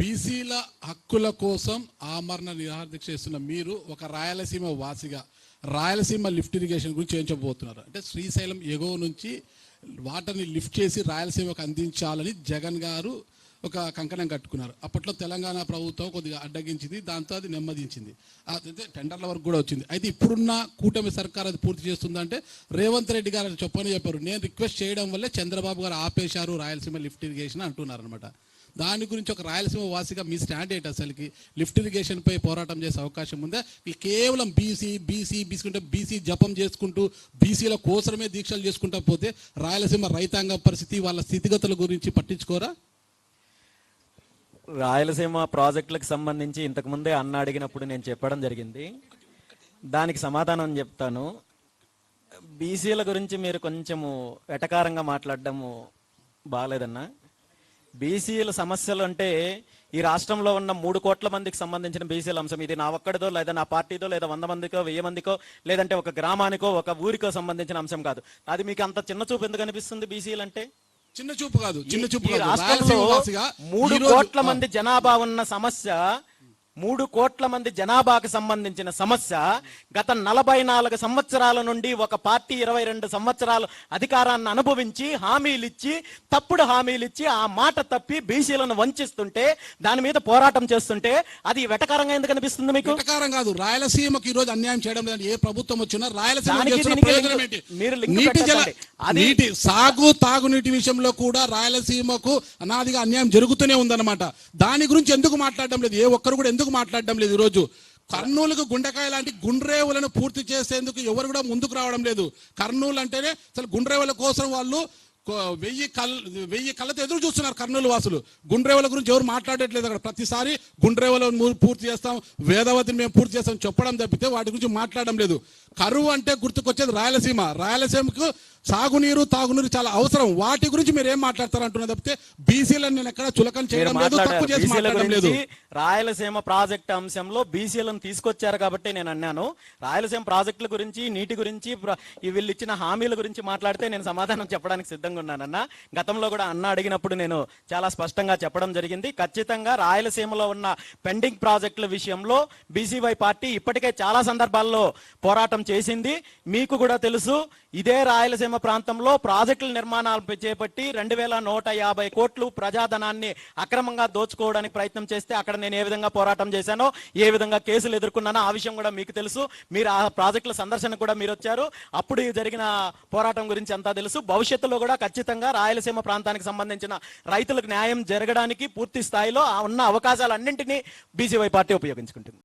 బీసీల హక్కుల కోసం ఆమరణ నిరాహార దీక్ష చేస్తున్న మీరు ఒక రాయలసీమ వాసిగా రాయలసీమ లిఫ్ట్ ఇరిగేషన్ గురించి ఏం చెప్పబోతున్నారు? అంటే శ్రీశైలం ఎగువ నుంచి వాటర్ని లిఫ్ట్ చేసి రాయలసీమకు అందించాలని జగన్ గారు ఒక కంకణం కట్టుకున్నారు. అప్పట్లో తెలంగాణ ప్రభుత్వం కొద్దిగా అడ్డగించింది, దాంతో అది నెమ్మదించింది, అయితే టెండర్ల వరకు కూడా వచ్చింది. అయితే ఇప్పుడున్న కూటమి సర్కార్ అది పూర్తి చేస్తుందంటే రేవంత్ రెడ్డి గారు చెప్పారు. నేను రిక్వెస్ట్ చేయడం వల్లే చంద్రబాబు గారు ఆపేశారు రాయలసీమ లిఫ్ట్ ఇరిగేషన్ అంటున్నారు అనమాట. దాని గురించి ఒక రాయలసీమ వాసిగా మీ స్టాండ్ ఏంటి? అసలుకి లిఫ్ట్ ఇరిగేషన్పై పోరాటం చేసే అవకాశం ఉందా? కేవలం బీసీ జపం చేసుకుంటూ బీసీల కోసమే దీక్షలు చేసుకుంటా పోతే రాయలసీమ రైతాంగం పరిస్థితి, వాళ్ళ స్థితిగతుల గురించి పట్టించుకోరా? రాయలసీమ ప్రాజెక్టులకు సంబంధించి ఇంతకుముందే అన్న అడిగినప్పుడు నేను చెప్పడం జరిగింది. దానికి సమాధానం చెప్తాను. బీసీల గురించి మీరు కొంచెము వెటకారంగా మాట్లాడడము బాగాలేదన్నా. బీసీల సమస్యలు అంటే ఈ రాష్ట్రంలో ఉన్న 3 కోట్ల మందికి సంబంధించిన బీసీల అంశం. ఇది నా ఒక్కడిదో, లేదా నా పార్టీదో, లేదా 100 మందికో, 1000 మందికో, లేదంటే ఒక గ్రామానికో, ఒక ఊరికో సంబంధించిన అంశం కాదు. అది మీకు అంత చిన్న చూపు ఎందుకు అనిపిస్తుంది? బీసీలు అంటే చిన్న చూపు కాదు. రాష్ట్రంలో 3 కోట్ల మంది జనాభా ఉన్న సమస్య, 3 కోట్ల మంది జనాభాకు సంబంధించిన సమస్య. గత 44 సంవత్సరాల నుండి ఒక పార్టీ 22 సంవత్సరాలు అధికారాన్ని అనుభవించి తప్పుడు హామీలు ఇచ్చి ఆ మాట తప్పి బీసీలను వంచిస్తుంటే, దాని మీద పోరాటం చేస్తుంటే అది వెటకారంగా ఎందుకు అనిపిస్తుంది మీకు? వెటకారం కాదు. రాయలసీమకి ఈ రోజు అన్యాయం చేయడం లేదు. ఏ ప్రభుత్వం వచ్చినా రాయలసీమ నీటి సాగు తాగునీటి విషయంలో కూడా రాయలసీమకు అనాదిగా అన్యాయం జరుగుతూనే ఉందన్నమాట. దాని గురించి ఎందుకు మాట్లాడడం లేదు? ఏ ఒక్కరు కూడా ఎందుకు మాట్లాడడం లేదు? ఈరోజు కర్నూలుకు గుండెకాయ లాంటి గుండ్రేవులను పూర్తి చేసేందుకు ఎవరు కూడా ముందుకు రావడం లేదు. కర్నూలు అంటేనే అసలు గుండ్రేవుల కోసం వాళ్ళు 1000 కళ్ళతో ఎదురు చూస్తున్నారు కర్నూలు వాసులు. గుండ్రేవుల గురించి ఎవరు మాట్లాడట్లేదు. అక్కడ ప్రతిసారి గుండ్రేవులను పూర్తి చేస్తాం, వేదవతిని మేము పూర్తి చేస్తాం చెప్పడం తప్పితే వాటి గురించి మాట్లాడడం లేదు. కరువు అంటే గుర్తుకొచ్చేది రాయలసీమ. రాయలసీమకు సాగునీరు తాగునీరు చాలా అవసరం. వాటి గురించి మీరు ఏం మాట్లాడతారు అంటున్నా తప్పితే బీసీలను నేను ఎక్కడ చులకన చేయడం లేదు, తప్పు చేసి మాట్లాడడం లేదు. రాయలసీమ ప్రాజెక్ట్ అంశంలో బీసీలను తీసుకొచ్చారు కాబట్టి నేను అన్నాను. రాయలసీమ ప్రాజెక్టుల గురించి, నీటి గురించి, వీళ్ళు ఇచ్చిన హామీల గురించి మాట్లాడితే నేను సమాధానం చెప్పడానికి సిద్ధంగా ఉన్నానన్న. గతంలో కూడా అన్న అడిగినప్పుడు నేను చాలా స్పష్టంగా చెప్పడం జరిగింది. ఖచ్చితంగా రాయలసీమలో ఉన్న పెండింగ్ ప్రాజెక్టుల విషయంలో బీసీవై పార్టీ ఇప్పటికే చాలా సందర్భాల్లో పోరాటం చేసింది. మీకు కూడా తెలుసు, ఇదే రాయలసీమ ప్రాంతంలో ప్రాజెక్టుల నిర్మాణాలు చేపట్టి 2150 కోట్లు ప్రజాధనాన్ని అక్రమంగా దోచుకోవడానికి ప్రయత్నం చేస్తే అక్కడ నేను ఏ విధంగా పోరాటం చేశానో, ఏ విధంగా కేసులు ఎదుర్కొన్నానో ఆ విషయం కూడా మీకు తెలుసు. మీరు ఆ ప్రాజెక్టుల సందర్శన కూడా మీరు వచ్చారు. అప్పుడు జరిగిన పోరాటం గురించి అంతా తెలుసు. భవిష్యత్తులో కూడా ఖచ్చితంగా రాయలసీమ ప్రాంతానికి సంబంధించిన రైతులకు న్యాయం జరగడానికి పూర్తి స్థాయిలో ఉన్న అవకాశాలన్నింటినీ బీసీవై పార్టీ ఉపయోగించుకుంటుంది.